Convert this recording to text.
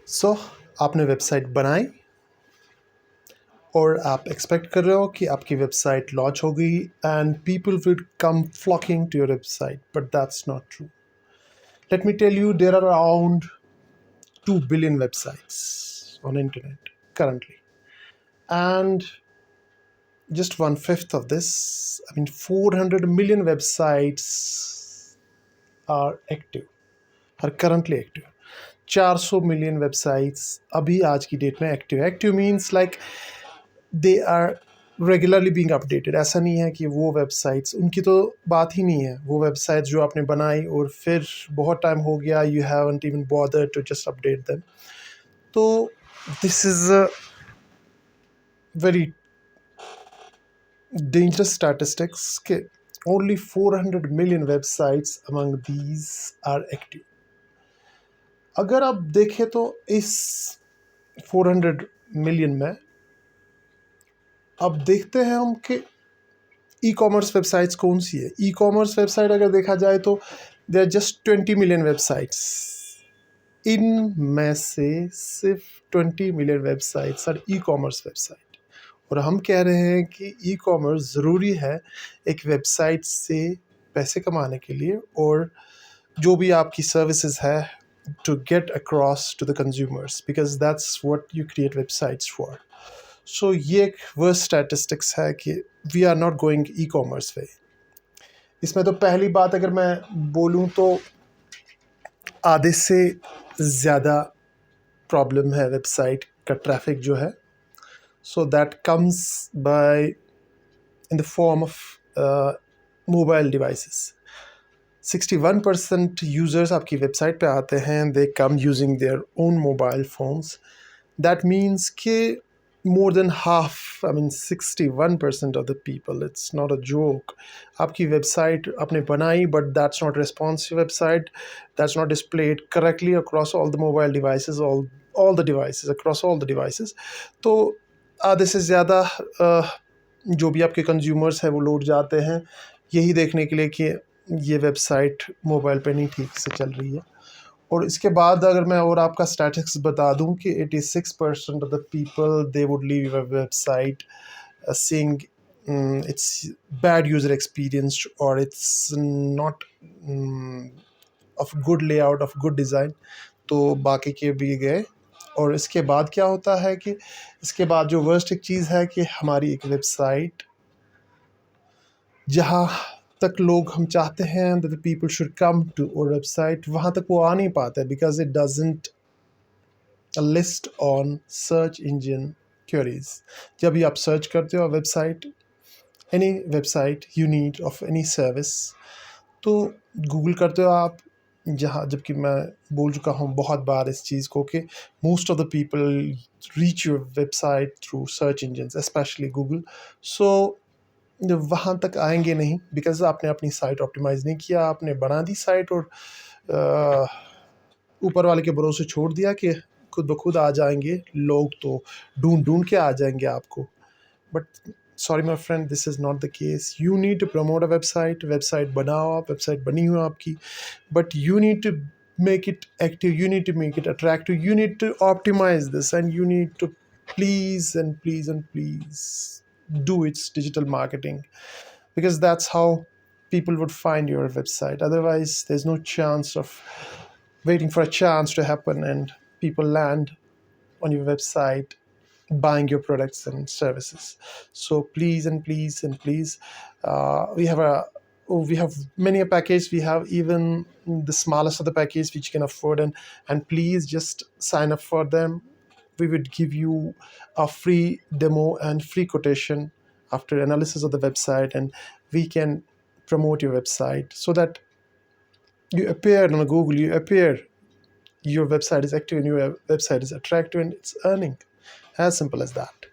सो आपने वेबसाइट बनाई और आप एक्सपेक्ट कर रहे हो कि आपकी वेबसाइट लॉन्च हो गई and people will come flocking to your website, but that's not true. Let me tell you, there are around 2 billion websites on internet currently, and just 1/5 of this, I mean 400 million websites are active, are currently active. 400 million websites अभी आज की date में active. Active means like they are regularly being updated. ऐसा नहीं है कि वो websites, उनकी तो बात ही नहीं है. वो वेबसाइट्स जो आपने बनाई और फिर बहुत टाइम हो गया, you haven't even bother to just update them. तो this is a very dangerous statistics के only 400 million websites among these are active. अगर आप देखें तो इस 400 मिलियन में अब देखते हैं हम कि ई कॉमर्स वेबसाइट्स कौन सी है. ई कॉमर्स वेबसाइट अगर देखा जाए तो they are just 20 million websites. इनमें से सिर्फ 20 million websites are e commerce website. और हम कह रहे हैं कि ई कॉमर्स ज़रूरी है एक वेबसाइट से पैसे कमाने के लिए और जो भी आपकी सर्विसेज है to get across to the consumers, because that's what you create websites for. So ये एक वर्स्ट स्टैटिस्टिक्स है कि we are not going e-commerce way. इसमें तो पहली बात अगर मैं बोलूँ तो आधे से ज़्यादा प्रॉब्लम है वेबसाइट का ट्रैफिक जो है. So that comes by in the form of mobile devices. 61% users आपकी वेबसाइट पे आते हैं, they come using their own mobile phones. That means कि more than half, I mean 61% of the people, it's not a joke. आपकी website आपने बनाई but that's not responsive website, that's not displayed correctly across all the mobile devices, all the devices, across all the devices. तो आधे से ज़्यादा जो भी आपके कंज्यूमर्स हैं वो लौट जाते हैं यही देखने के लिए कि ये वेबसाइट मोबाइल पे नहीं ठीक से चल रही है. और इसके बाद अगर मैं और आपका स्टैटिस्टिक्स बता दूं कि 86% of the people they would leave a website seeing it's bad user experience or it's not of good layout, of good design. तो बाकी के भी गए. और इसके बाद क्या होता है कि इसके बाद जो वर्स्ट एक चीज़ है कि हमारी एक वेबसाइट जहाँ तक लोग हम चाहते हैं that the people should come to our website, वहाँ तक वो आ नहीं पाता है because it doesn't list on search engine queries. जब भी आप सर्च करते हो website, any website you need of any service, तो गूगल करते हो आप, जहाँ जबकि मैं बोल चुका हूँ बहुत बार इस चीज़ को कि most of the people reach your website through search engines, specially Google. So वहाँ तक आएंगे नहीं बिकॉज आपने अपनी साइट ऑप्टिमाइज़ नहीं किया. आपने बना दी साइट और ऊपर वाले के भरोसे छोड़ दिया कि खुद ब खुद आ जाएंगे लोग, तो ढूंढ ढूंढ के आ जाएंगे आपको. But sorry my friend, this is not the case. You need to promote a website. Website बनाओ आप, वेबसाइट बनी हुई आपकी, but you need to make it active, you need to make it attractive, you need to optimize this, and you need to please and please and please do its digital marketing, because that's how people would find your website. Otherwise there's no chance of waiting for a chance to happen and people land on your website buying your products and services. So please and please and please, we have many a package. We have even the smallest of the package which you can afford, and please just sign up for them. We would give you a free demo and free quotation after analysis of the website, and we can promote your website so that you appear on Google, you appear, your website is active and your website is attractive and it's earning. As simple as that.